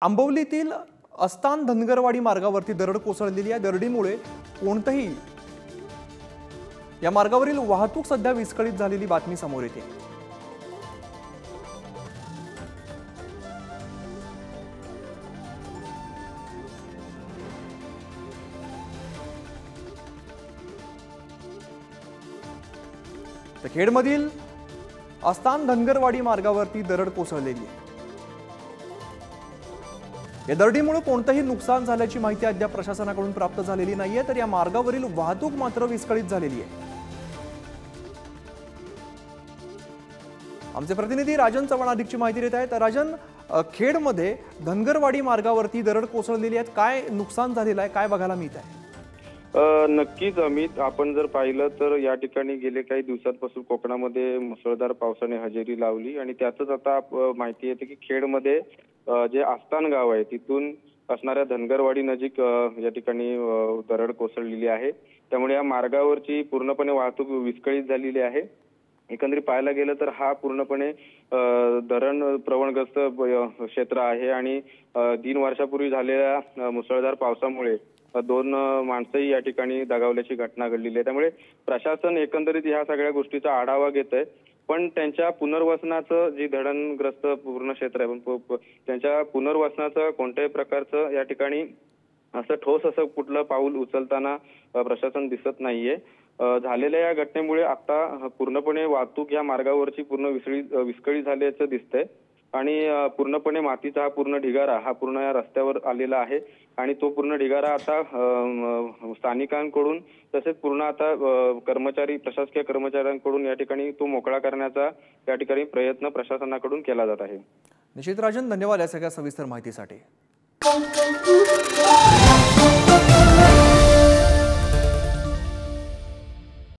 आंबवलीतील अस्तान धनगरवाडी मार्गावरती दरड कोसळलेली आहे। दरडीमुळे कोणतेही या मार्गावरील वाहतूक सध्या विस्कळीत झालेली बातमी समोर येते। तर खेडमधील अस्तान धनगरवाडी मार्गावरती दरड कोसळलेली आहे। या दरडीमुळे कोणतेही नुकसान झाल्याची माहिती अद्याप प्रशासनाकडून प्राप्त झालेली नाहीये, तर या मार्गावरील वाहतूक मात्र विस्कळीत झालेली आहे। आमचे प्रतिनिधी राजन चव्हाण अधिकची माहिती देत आहेत। राजन, खेडमध्ये धनगरवाडी मार्गावरती दरड कोसळलेली आहे, काय नुकसान झालेलं आहे, काय बघायला मिळत आहे? नक्कीच अमित, आपण जर पाहिलं तर या ठिकाणी गेले काही दिवसांपासून कोकणामध्ये मुसळधार पावसाने हजेरी लावली आणि त्यातच आता माहिती येते की खेडमध्ये जे आस्थान गाव आहे तिथून असणाऱ्या धनगरवाडी नजीक या ठिकाणी दरड कोसळलेली आहे। त्यामुळे या मार्गावरची पूर्णपणे वाहतूक विस्कळीत झालेली आहे। एकंदरीत पाहायला गेलं तर हा पूर्णपणे धरण प्रवणग्रस्त क्षेत्र आहे आणि 3 वर्षापूर्वी झालेल्या मुसळधार पावसामुळे 2 माणसंही या ठिकाणी दगावल्याची घटना घडलेली आहे। त्यामुळे प्रशासन एकंदरीत ह्या सगळ्या गोष्टीचा आढावा घेत आहे, पण त्यांच्या पुनर्वसनाचं जे धरणग्रस्त पूर्ण क्षेत्र आहे पण त्यांच्या पुनर्वसनाचं कोणत्याही प्रकारचं या ठिकाणी असं ठोस असं कुठलं पाऊल उचलताना प्रशासन दिसत नाहीये। झालेल्या या घटनेमुळे आता पूर्णपणे वाहतूक या मार्गावरची पूर्ण विस्कळीत झाल्याचं दिसतंय आणि पूर्णपणे मातीचा हा पूर्ण ढिगारा हा पूर्ण या रस्त्यावर आलेला आहे आणि तो पूर्ण ढिगारा आता स्थानिकांकडून तसेच पूर्ण आता प्रशासकीय कर्मचाऱ्यांकडून या ठिकाणी तो मोकळा करण्याचा या ठिकाणी प्रयत्न प्रशासनाकडून केला जात आहे। निश्चित राजन, धन्यवाद या सगळ्या सविस्तर माहितीसाठी।